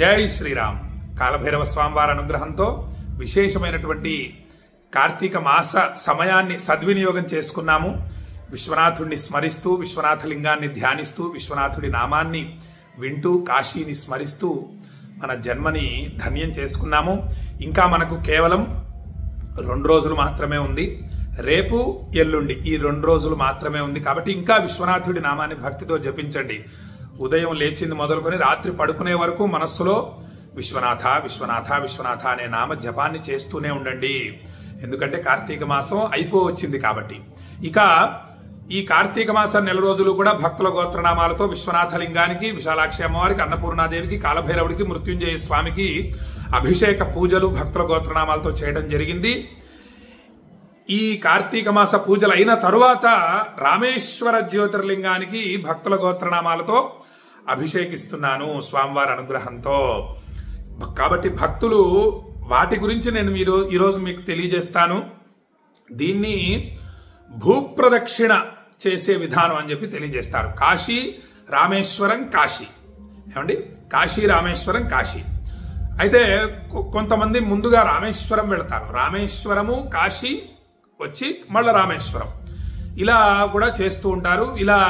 జై శ్రీరామ్. కాలభైరవ స్వామివారి అనుగ్రహంతో విశేషమైనటువంటి కార్తీక మాస సమయాన్ని సద్వినియోగం చేసుకున్నాము. విశ్వనాథుడిని స్మరిస్తూ, విశ్వనాథలింగాన్ని ధ్యానిస్తూ, విశ్వనాథుడి నామాన్ని వింటూ, కాశీని స్మరిస్తూ మన జన్మని ధన్యం చేసుకున్నాము. ఇంకా మనకు కేవలం 2 రోజులు మాత్రమే ఉంది. రేపు ఎల్లుండి ఈ 2 రోజులు మాత్రమే ఉంది. కాబట్టి ఇంకా విశ్వనాథుడి నామాన్ని భక్తితో జపించండి. ఉదయం లేచింది మొదలుకొని రాత్రి పడుకునే వరకు మనస్సులో విశ్వనాథ విశ్వనాథ విశ్వనాథ అనే నామ జపాన్ని చేస్తూనే ఉండండి. ఎందుకంటే కార్తీక మాసం అయిపోవచ్చింది కాబట్టి. ఇక ఈ కార్తీక మాసం 4 రోజులు కూడా భక్తుల గోత్రనామాలతో విశ్వనాథలింగానికి, విశాలాక్షి అమ్మవారికి, అన్నపూర్ణాదేవికి, కాలభైరవుడికి, మృత్యుంజయ స్వామికి అభిషేక పూజలు భక్తుల గోత్రనామాలతో చేయడం జరిగింది. ఈ కార్తీక మాస పూజలు అయిన తరువాత రామేశ్వర జ్యోతిర్లింగానికి భక్తుల గోత్రనామాలతో అభిషేకిస్తున్నాను స్వామివారి అనుగ్రహంతో. కాబట్టి భక్తులు వాటి గురించి నేను ఈరోజు మీకు తెలియజేస్తాను. దీన్ని భూప్రదక్షిణ చేసే విధానం అని చెప్పి తెలియజేస్తారు. కాశీ రామేశ్వరం కాశీ, ఏమండి, కాశీ రామేశ్వరం కాశీ. అయితే కొంతమంది ముందుగా రామేశ్వరం వెళతారు, రామేశ్వరము కాశీ వచ్చి మళ్ళీ రామేశ్వరం, ఇలా కూడా చేస్తూ ఉంటారు. ఇలా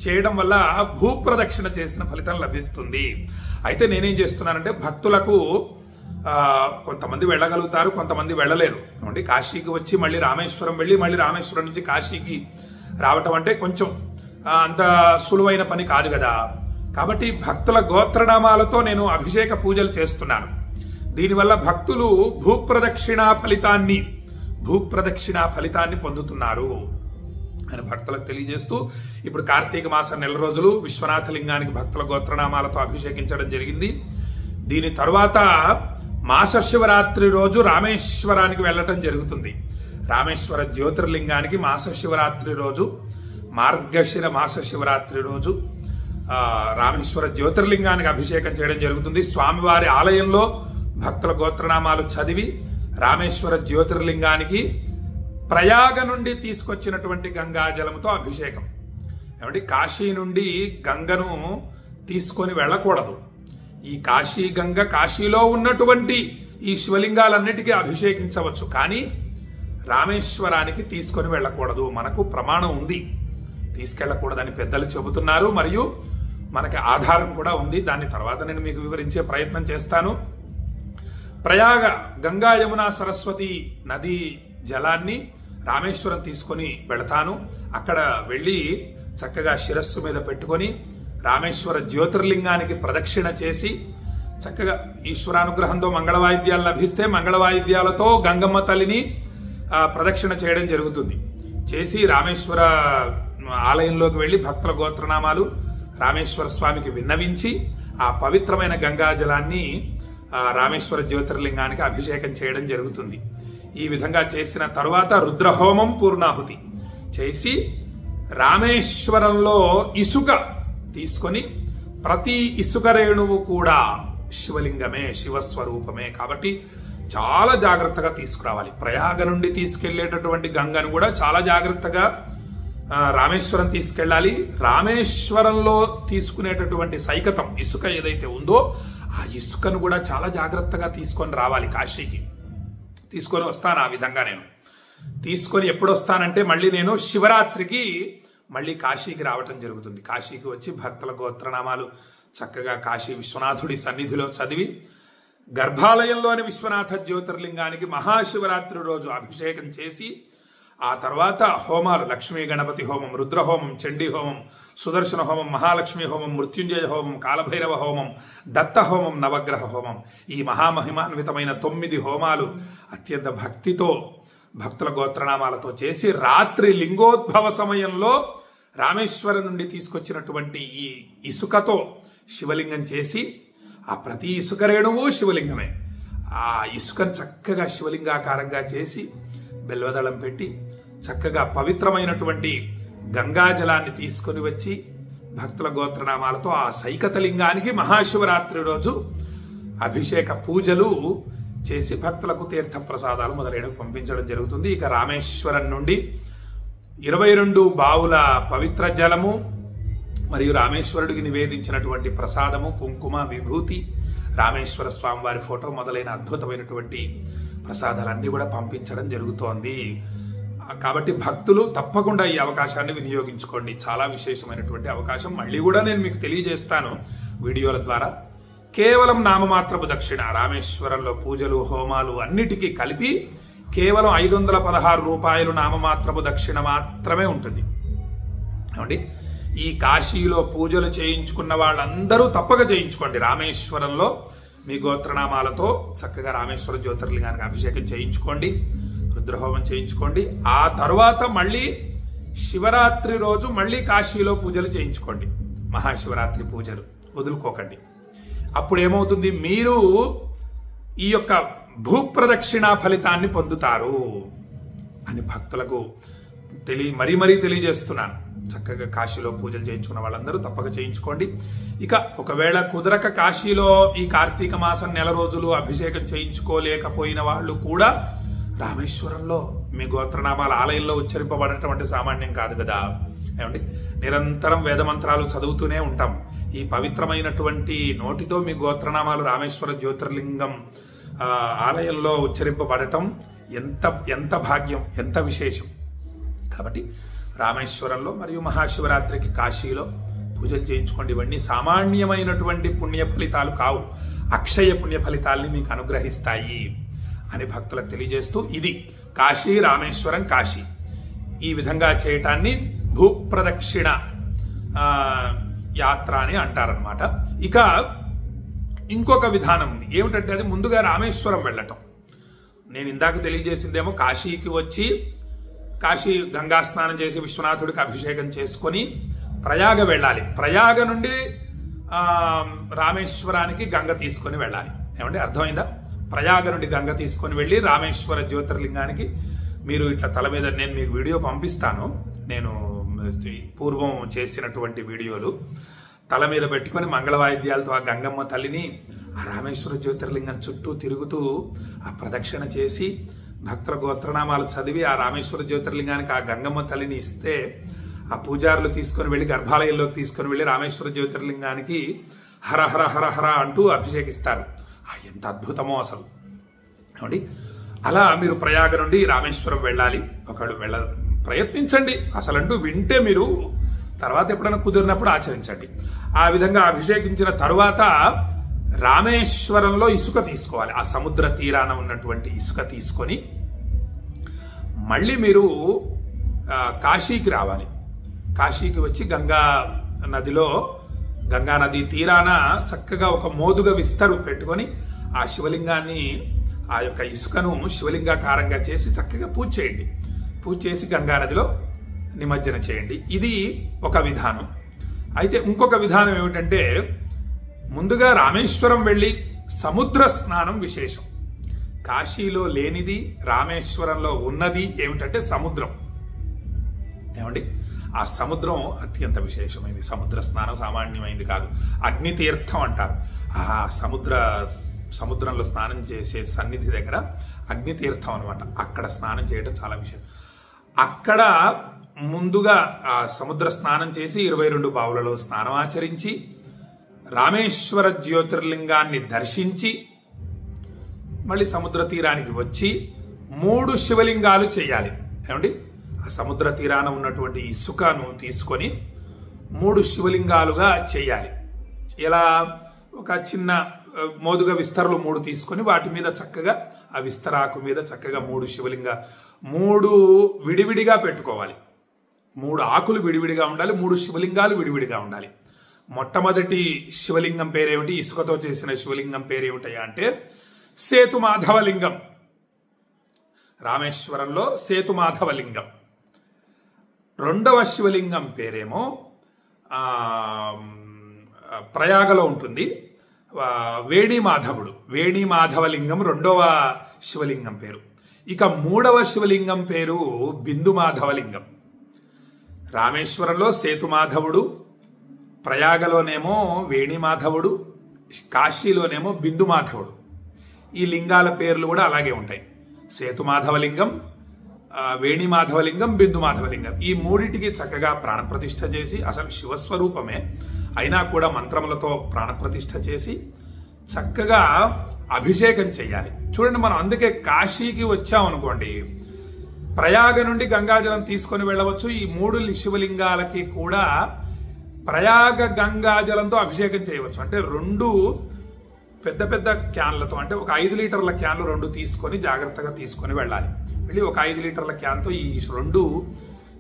చేయడం వల్ల భూప్రదక్షిణ చేసిన ఫలితం లభిస్తుంది. అయితే నేనేం చేస్తున్నానంటే భక్తులకు కొంతమంది వెళ్ళగలుగుతారు, కొంతమంది వెళ్ళలేరు. అంటే కాశీకి వచ్చి మళ్ళీ రామేశ్వరం వెళ్ళి మళ్ళీ రామేశ్వరం నుంచి కాశీకి రావటం అంటే కొంచెం అంత సులువైన పని కాదు కదా. కాబట్టి భక్తుల గోత్రనామాలతో నేను అభిషేక పూజలు చేస్తున్నాను. దీనివల్ల భక్తులు భూప్రదక్షిణ ఫలితాన్ని పొందుతున్నారు అని భక్తులకు తెలియజేస్తూ, ఇప్పుడు కార్తీక మాసం 4 రోజులు విశ్వనాథలింగానికి భక్తుల గోత్రనామాలతో అభిషేకించడం జరిగింది. దీని తరువాత మాస శివరాత్రి రోజు రామేశ్వరానికి వెళ్ళటం జరుగుతుంది. రామేశ్వర జ్యోతిర్లింగానికి మాస శివరాత్రి రోజు, మార్గశిర మాస శివరాత్రి రోజు రామేశ్వర జ్యోతిర్లింగానికి అభిషేకం చేయడం జరుగుతుంది. స్వామివారి ఆలయంలో భక్తుల గోత్రనామాలు చదివి రామేశ్వర జ్యోతిర్లింగానికి ప్రయాగ నుండి తీసుకొచ్చినటువంటి గంగాజలముతో అభిషేకం. ఏమంటే కాశీ నుండి గంగను తీసుకొని వెళ్ళకూడదు. ఈ కాశీ గంగ, కాశీలో ఉన్నటువంటి ఈ శివలింగాలన్నిటికీ అభిషేకించవచ్చు, కానీ రామేశ్వరానికి తీసుకొని వెళ్ళకూడదు. మనకు ప్రమాణం ఉంది, తీసుకెళ్లకూడదని పెద్దలు చెబుతున్నారు. మరియు మనకి ఆధారం కూడా ఉంది. దాని తర్వాత నేను మీకు వివరించే ప్రయత్నం చేస్తాను. ప్రయాగ గంగా యమున సరస్వతి నదీ జలాన్ని రామేశ్వరం తీసుకొని వెళతాను. అక్కడ వెళ్ళి చక్కగా శిరస్సు మీద పెట్టుకొని రామేశ్వర జ్యోతిర్లింగానికి ప్రదక్షిణ చేసి, చక్కగా ఈశ్వరానుగ్రహంతో మంగళవాయిద్యాలు లభిస్తే మంగళవాయిద్యాలతో గంగమ్మ తల్లిని ప్రదక్షిణ చేయడం జరుగుతుంది. చేసి రామేశ్వర ఆలయంలోకి వెళ్ళి భక్తుల గోత్రనామాలు రామేశ్వర స్వామికి విన్నవించి ఆ పవిత్రమైన గంగాజలాన్ని రామేశ్వర జ్యోతిర్లింగానికి అభిషేకం చేయడం జరుగుతుంది. ఈ విధంగా చేసిన తరువాత రుద్రహోమం పూర్ణాహుతి చేసి రామేశ్వరంలో ఇసుక తీసుకొని, ప్రతి ఇసుక రేణువు కూడా శివలింగమే, శివస్వరూపమే. కాబట్టి చాలా జాగ్రత్తగా తీసుకురావాలి. ప్రయాగ నుండి తీసుకెళ్లేటటువంటి గంగను కూడా చాలా జాగ్రత్తగా రామేశ్వరం తీసుకెళ్ళాలి. రామేశ్వరంలో తీసుకునేటటువంటి సైకతం ఇసుక ఏదైతే ఉందో ఆ ఇసుకను కూడా చాలా జాగ్రత్తగా తీసుకొని రావాలి. కాశీకి తీసుకొని వస్తాను. ఆ విధంగా నేను తీసుకొని ఎప్పుడు వస్తానంటే మళ్ళీ నేను శివరాత్రికి మళ్ళీ కాశీకి రావటం జరుగుతుంది. కాశీకి వచ్చి భక్తుల గోత్రనామాలు చక్కగా కాశీ విశ్వనాథుడి సన్నిధిలో చదివి గర్భాలయంలోని విశ్వనాథ జ్యోతిర్లింగానికి మహాశివరాత్రి రోజు అభిషేకం చేసి, ఆ తర్వాత హోమాలు లక్ష్మీ గణపతి హోమం, రుద్రహోమం, చండీ హోమం, సుదర్శన హోమం, మహాలక్ష్మి హోమం, మృత్యుంజయ హోమం, కాలభైరవ హోమం, దత్త హోమం, నవగ్రహ హోమం, ఈ మహామహిమాన్వితమైన 9 హోమాలు అత్యంత భక్తితో భక్తుల గోత్రనామాలతో చేసి, రాత్రి లింగోద్భవ సమయంలో రామేశ్వరం నుండి తీసుకొచ్చినటువంటి ఈ ఇసుకతో శివలింగం చేసి, ఆ ప్రతి ఇసుక రేణువు శివలింగమే. ఆ ఇసుకను చక్కగా శివలింగాకారంగా చేసి బెల్వదళం పెట్టి చక్కగా పవిత్రమైనటువంటి గంగాజలాన్ని తీసుకొని వచ్చి భక్తుల గోత్రనామాలతో ఆ సైకతలింగానికి మహాశివరాత్రి రోజు అభిషేక పూజలు చేసి భక్తులకు తీర్థ ప్రసాదాలు మొదలైనవి పంపించడం జరుగుతుంది. ఇక రామేశ్వరం నుండి 22 బావుల పవిత్ర జలము మరియు రామేశ్వరుడికి నివేదించినటువంటి ప్రసాదము, కుంకుమ, విభూతి, రామేశ్వర స్వామి వారి ఫోటో మొదలైన అద్భుతమైనటువంటి ప్రసాదాలన్నీ కూడా పంపించడం జరుగుతోంది. కాబట్టి భక్తులు తప్పకుండా ఈ అవకాశాన్ని వినియోగించుకోండి. చాలా విశేషమైనటువంటి అవకాశం. మళ్ళీ కూడా నేను మీకు తెలియజేస్తాను వీడియోల ద్వారా. కేవలం నామమాత్రపు దక్షిణ, రామేశ్వరంలో పూజలు హోమాలు అన్నిటికీ కలిపి కేవలం 516 రూపాయలు నామమాత్రపు దక్షిణ మాత్రమే ఉంటుంది. ఏమండి, ఈ కాశీలో పూజలు చేయించుకున్న వాళ్ళందరూ తప్పక చేయించుకోండి. రామేశ్వరంలో మీ గోత్రనామాలతో చక్కగా రామేశ్వర జ్యోతిర్లింగానికి అభిషేకం చేయించుకోండి, రుద్రహోమం చేయించుకోండి. ఆ తర్వాత మళ్ళీ శివరాత్రి రోజు మళ్ళీ కాశీలో పూజలు చేయించుకోండి. మహాశివరాత్రి పూజలు వదులుకోకండి. అప్పుడు ఏమవుతుంది, మీరు ఈ యొక్క భూప్రదక్షిణ ఫలితాన్ని పొందుతారు అని భక్తులకు మరీ తెలియజేస్తున్నాను. చక్కగా కాశీలో పూజలు చేయించుకున్న వాళ్ళందరూ తప్పక చేయించుకోండి. ఇక ఒకవేళ కుదరక కాశీలో ఈ కార్తీక మాసం నెల రోజులు అభిషేకం చేయించుకోలేకపోయిన వాళ్ళు కూడా రామేశ్వరంలో మీ గోత్రనామాల ఆలయంలో ఉచ్చరింపబడటం అంటే సామాన్యం కాదు కదా. ఏమండి, నిరంతరం వేదమంత్రాలు చదువుతూనే ఉంటాం. ఈ పవిత్రమైనటువంటి నోటితో మీ గోత్రనామాలు రామేశ్వర జ్యోతిర్లింగం ఆలయంలో ఉచ్చరింపబడటం ఎంత భాగ్యం, ఎంత విశేషం. కాబట్టి రామేశ్వరంలో మరియు మహాశివరాత్రికి కాశీలో పూజలు చేయించుకోండి. ఇవన్నీ సామాన్యమైనటువంటి పుణ్య ఫలితాలు కావు, అక్షయ పుణ్య ఫలితాల్ని మీకు అనుగ్రహిస్తాయి అని భక్తులకు తెలియజేస్తూ, ఇది కాశీ రామేశ్వరం కాశీ ఈ విధంగా చేయటాన్ని భూప్రదక్షిణ యాత్ర అని అంటారనమాట. ఇక ఇంకొక విధానం ఉంది. ఏమిటంటే అది ముందుగా రామేశ్వరం వెళ్ళటం. నేను ఇందాక తెలియజేసిందేమో కాశీకి వచ్చి కాశీ గంగా స్నానం చేసి విశ్వనాథుడికి అభిషేకం చేసుకొని ప్రయాగ వెళ్ళాలి. ప్రయాగ నుండి రామేశ్వరానికి గంగ తీసుకొని వెళ్ళాలి. ఏమంటే అర్థమైందా? ప్రయాగ నుండి గంగ తీసుకొని వెళ్ళి రామేశ్వర జ్యోతిర్లింగానికి మీరు ఇట్లా తల మీద, నేను మీకు వీడియో పంపిస్తాను, నేను పూర్వం చేసినటువంటి వీడియోలు, తల మీద పెట్టుకొని మంగళ వాయిద్యాలతో ఆ గంగమ్మ తల్లిని ఆ రామేశ్వర జ్యోతిర్లింగం చుట్టూ తిరుగుతూ ఆ ప్రదక్షిణ చేసి భక్తుల గోత్రనామాలు చదివి ఆ రామేశ్వర జ్యోతిర్లింగానికి ఆ గంగమ్మ తల్లిని ఇస్తే ఆ పూజారులు తీసుకొని వెళ్ళి గర్భాలయంలోకి తీసుకొని వెళ్ళి రామేశ్వర జ్యోతిర్లింగానికి హర హర హర హర అంటూ అభిషేకిస్తారు. ఎంత అద్భుతమో అసలు. అలా మీరు ప్రయాగ నుండి రామేశ్వరం వెళ్ళాలి. ఒకవేళ ప్రయత్నించండి. అసలంటూ వింటే మీరు తర్వాత ఎప్పుడైనా కుదిరినప్పుడు ఆచరించండి. ఆ విధంగా అభిషేకించిన తరువాత రామేశ్వరంలో ఇసుక తీసుకోవాలి. ఆ సముద్ర తీరాన ఉన్నటువంటి ఇసుక తీసుకొని మళ్ళీ మీరు కాశీకి రావాలి. కాశీకి వచ్చి గంగా నది తీరాన చక్కగా ఒక మోదుగ విస్తరు పెట్టుకొని ఆ శివలింగాన్ని, ఆ యొక్క ఇసుకను శివలింగాకారంగా చేసి చక్కగా పూజ చేయండి. పూజ చేసి గంగా నదిలో నిమజ్జనం చేయండి. ఇది ఒక విధానం. అయితే ఇంకొక విధానం ఏమిటంటే, ముందుగా రామేశ్వరం వెళ్ళి సముద్ర స్నానం విశేషం. కాశీలో లేనిది రామేశ్వరంలో ఉన్నది ఏమిటంటే సముద్రం. ఏమండి, ఆ సముద్రం అత్యంత విశేషమైంది. సముద్ర స్నానం సామాన్యమైంది కాదు. అగ్నితీర్థం అంటారు. ఆ సముద్రంలో స్నానం చేసే సన్నిధి దగ్గర అగ్నితీర్థం అనమాట. అక్కడ స్నానం చేయడం చాలా విశేషం. అక్కడ ముందుగా ఆ సముద్ర స్నానం చేసి 22 బావులలో స్నానం ఆచరించి రామేశ్వర జ్యోతిర్లింగాన్ని దర్శించి మళ్ళీ సముద్ర తీరానికి వచ్చి 3 శివలింగాలు చేయాలి. ఏమండి, ఆ సముద్ర తీరాన ఉన్నటువంటి ఇసుకను తీసుకొని 3 శివలింగాలుగా చేయాలి. ఇలా ఒక చిన్న మోదుగ విస్తరలు 3 తీసుకొని వాటి మీద చక్కగా ఆ విస్తరాకు మీద చక్కగా 3 విడివిడిగా పెట్టుకోవాలి. 3 ఆకులు విడివిడిగా ఉండాలి. 3 శివలింగాలు విడివిడిగా ఉండాలి. మొట్టమొదటి శివలింగం పేరేమిటి? ఇసుకతో చేసిన శివలింగం పేరేమిటయా అంటే సేతుమాధవలింగం. రామేశ్వరంలో సేతుమాధవలింగం. రెండవ శివలింగం పేరేమో ప్రయాగలో ఉంటుంది, వేణీమాధవుడు. వేణీమాధవలింగం రెండవ శివలింగం పేరు. ఇక 3వ శివలింగం పేరు బిందుమాధవలింగం. రామేశ్వరంలో సేతుమాధవుడు, ప్రయాగలోనేమో వేణిమాధవుడు, కాశీలోనేమో బిందుమాధవుడు. ఈ లింగాల పేర్లు కూడా అలాగే ఉంటాయి. సేతుమాధవలింగం, వేణిమాధవలింగం, బిందుమాధవలింగం. ఈ 3టికి చక్కగా ప్రాణప్రతిష్ఠ చేసి, అసలు శివస్వరూపమే అయినా కూడా మంత్రములతో ప్రాణప్రతిష్ఠ చేసి చక్కగా అభిషేకం చేయాలి. చూడండి, మనం అందుకే కాశీకి వచ్చామనుకోండి, ప్రయాగ నుండి గంగాజలం తీసుకొని వెళ్ళవచ్చు. ఈ 3 శివలింగాలకి కూడా ప్రయాగ గంగాజలంతో అభిషేకం చేయవచ్చు. అంటే 2 పెద్ద పెద్ద క్యాన్లతో, అంటే ఒక 5 లీటర్ల క్యాన్లు 2 తీసుకొని జాగ్రత్తగా తీసుకొని వెళ్ళాలి. వెళ్ళి ఒక 5 లీటర్ల క్యాన్తో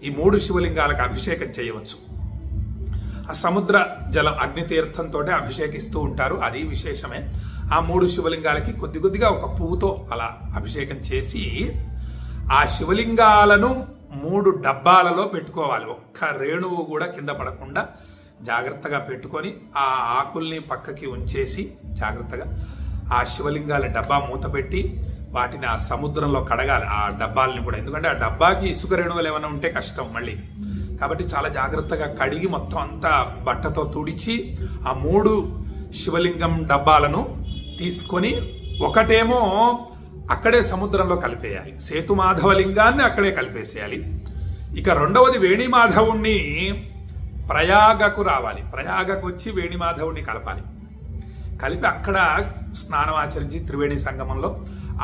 ఈ 3 శివలింగాలకు అభిషేకం చేయవచ్చు. ఆ సముద్ర జలం అగ్నితీర్థంతో అభిషేకిస్తూ ఉంటారు, అది విశేషమే. ఆ 3 శివలింగాలకి కొద్ది కొద్దిగా ఒక పువ్వుతో అలా అభిషేకం చేసి ఆ శివలింగాలను 3 డబ్బాలలో పెట్టుకోవాలి. ఒక్క రేణువు కూడా కింద పడకుండా జాగ్రత్తగా పెట్టుకొని ఆ ఆకుల్ని పక్కకి ఉంచేసి జాగ్రత్తగా ఆ శివలింగాల డబ్బా మూత పెట్టి వాటిని ఆ సముద్రంలో కడగాలి, ఆ డబ్బాలని కూడా. ఎందుకంటే ఆ డబ్బాకి ఇసుక రేణువులు ఏమైనా ఉంటే కష్టం మళ్ళీ. కాబట్టి చాలా జాగ్రత్తగా కడిగి మొత్తం అంతా బట్టతో తుడిచి ఆ 3 శివలింగం డబ్బాలను తీసుకొని ఒకటేమో అక్కడే సముద్రంలో కలిపేయాలి, సేతుమాధవలింగాన్ని అక్కడే కలిపేసేయాలి. ఇక రెండవది వేణిమాధవుణ్ణి ప్రయాగకు రావాలి, ప్రయాగకు వచ్చి వేణిమాధవుణ్ణి కలపాలి. కలిపి అక్కడ స్నానం ఆచరించి త్రివేణి సంగమంలో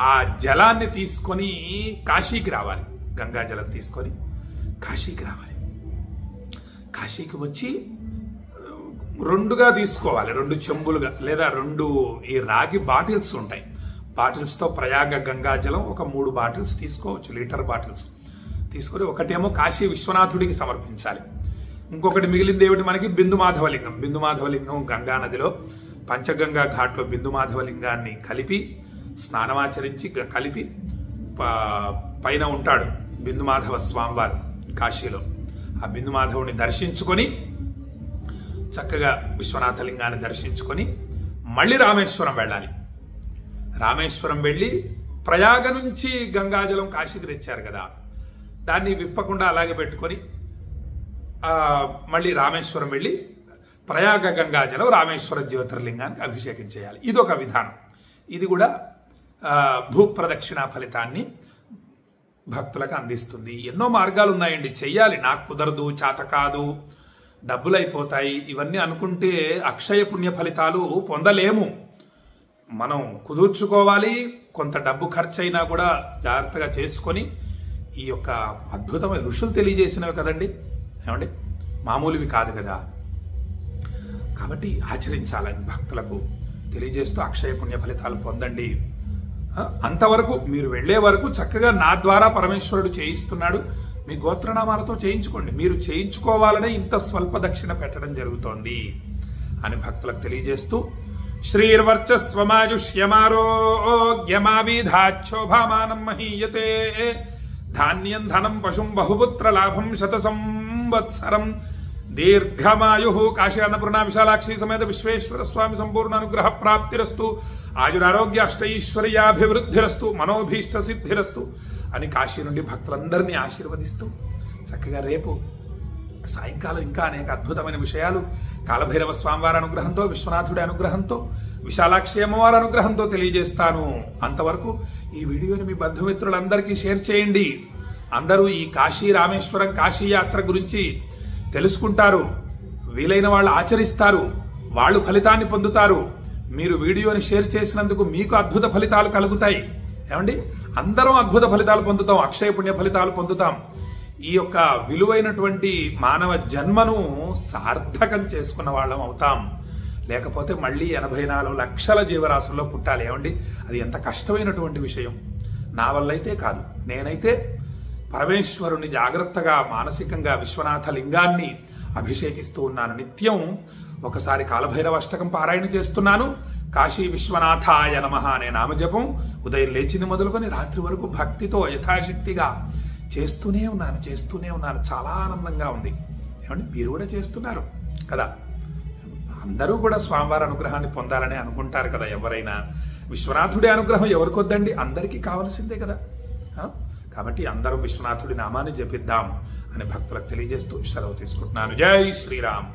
ఆ జలాన్ని తీసుకొని కాశీకి రావాలి. గంగా జలం తీసుకొని కాశీకి రావాలి. కాశీకి వచ్చి 2గా తీసుకోవాలి, 2 చెంబులుగా, లేదా 2 ఈ రాగి బాటిల్స్ ఉంటాయి. బాటిల్స్తో ప్రయాగ గంగాజలం ఒక 3 బాటిల్స్ తీసుకోవచ్చు, లీటర్ బాటిల్స్ తీసుకొని ఒకటేమో కాశీ విశ్వనాథుడికి సమర్పించాలి. ఇంకొకటి మిగిలింది ఏమిటి మనకి? బిందుమాధవలింగం. బిందుమాధవలింగం గంగా నదిలో పంచగంగా ఘాట్లో బిందుమాధవలింగాన్ని కలిపి స్నానమాచరించి కలిపి పైన ఉంటాడు బిందుమాధవ స్వామివారు కాశీలో. ఆ బిందుమాధవుని దర్శించుకొని చక్కగా విశ్వనాథలింగాన్ని దర్శించుకొని మళ్ళీ రామేశ్వరం వెళ్ళాలి. రామేశ్వరం వెళ్ళి ప్రయాగ నుంచి గంగాజలం కాశీకి తెచ్చారు కదా, దాన్ని విప్పకుండా అలాగే పెట్టుకొని మళ్ళీ రామేశ్వరం వెళ్ళి ప్రయాగ గంగాజలం రామేశ్వర జ్యోతిర్లింగానికి అభిషేకం చేయాలి. ఇదొక విధానం. ఇది కూడా భూప్రదక్షిణ ఫలితాన్ని భక్తులకు అందిస్తుంది. ఎన్నో మార్గాలు ఉన్నాయండి, చెయ్యాలి. నాకు కుదరదు, చేత కాదు, డబ్బులు అయిపోతాయి, ఇవన్నీ అనుకుంటే అక్షయ పుణ్య ఫలితాలు పొందలేము. మనం కుదుర్చుకోవాలి. కొంత డబ్బు ఖర్చు అయినా కూడా జాగ్రత్తగా చేసుకొని ఈ యొక్క అద్భుతమైన ఋషులు తెలియజేసినవి కదండి, ఏమండి, మామూలువి కాదు కదా. కాబట్టి ఆచరించాలని భక్తులకు తెలియజేస్తూ అక్షయ పుణ్య ఫలితాలు పొందండి. అంతవరకు మీరు వెళ్లే వరకు చక్కగా నా ద్వారా పరమేశ్వరుడు చేయిస్తున్నాడు, మీ గోత్రనామాలతో చేయించుకోండి. మీరు చేయించుకోవాలనే ఇంత స్వల్ప దక్షిణ పెట్టడం జరుగుతోంది అని భక్తులకు తెలియజేస్తూ శ్రీర్వర్చస్వమాయుష్యమారోగ్యమావిధాక్షోభామానం మహీయతే ధాన్యం ధనం పశుం బహుపుత్ర లాభం శత సంవత్సరం దీర్ఘమాయు కాశీ అన్నపూర్ణ విశాలాక్షి సమేత విశ్వేశ్వర స్వామి సంపూర్ణ అనుగ్రహ ప్రాప్తిరస్తు ఆయురారోగ్య అష్టైశ్వర్యాభివృద్ధిరస్తు మనోభీష్ట సిద్ధిరస్తు అని కాశీ నుండి భక్తులందరినీ ఆశీర్వదిస్తూ చక్కగా రేపు సాయంకాలం ఇంకా అనేక అద్భుతమైన విషయాలు కాలభైరవ స్వామివారి అనుగ్రహంతో, విశ్వనాథుడి అనుగ్రహంతో, విశాలాక్షి అమ్మవారి అనుగ్రహంతో తెలియజేస్తాను. అంతవరకు ఈ వీడియోని మీ బంధుమిత్రులందరికీ షేర్ చేయండి. అందరూ ఈ కాశీ రామేశ్వరం కాశీ యాత్ర గురించి తెలుసుకుంటారు, వీలైన వాళ్ళు ఆచరిస్తారు, వాళ్ళు ఫలితాన్ని పొందుతారు. మీరు వీడియోని షేర్ చేసినందుకు మీకు అద్భుత ఫలితాలు కలుగుతాయి. ఏమండి, అందరం అద్భుత ఫలితాలు పొందుతాం, అక్షయ పుణ్య ఫలితాలు పొందుతాం. ఈ యొక్క విలువైనటువంటి మానవ జన్మను సార్థకం చేసుకున్న వాళ్ళం అవుతాం. లేకపోతే మళ్ళీ 84 లక్షల జీవరాశుల్లో పుట్టాలి. ఏమండి, అది ఎంత కష్టమైనటువంటి విషయం. నా వల్ల అయితే కాదు. నేనైతే పరమేశ్వరుని జాగ్రత్తగా మానసికంగా విశ్వనాథ లింగాన్ని అభిషేకిస్తూ ఉన్నాను. నిత్యం ఒకసారి కాలభైరవ అష్టకం పారాయణ చేస్తున్నాను. కాశీ విశ్వనాథాయ నమః అనే నామజపం ఉదయం లేచింది మొదలుకొని రాత్రి వరకు భక్తితో యథాశక్తిగా చేస్తూనే ఉన్నాను. చాలా ఆనందంగా ఉంది. ఏమండి, మీరు కూడా చేస్తున్నారు కదా. అందరూ కూడా స్వామివారి అనుగ్రహాన్ని పొందాలని అనుకుంటారు కదా. ఎవరైనా విశ్వనాథుడి అనుగ్రహం ఎవరికొద్దండి, అందరికీ కావలసిందే కదా. కాబట్టి అందరం విశ్వనాథుడి నామాన్ని జపిద్దాం అని భక్తులకు తెలియజేస్తూ సెలవు తీసుకుంటున్నాను. జై శ్రీరామ్.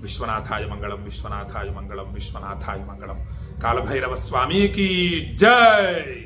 విశ్వనాథాయ మంగళం, విశ్వనాథాయ మంగళం, విశ్వనాథాయ మంగళం. కాలభైరవ స్వామికి జై.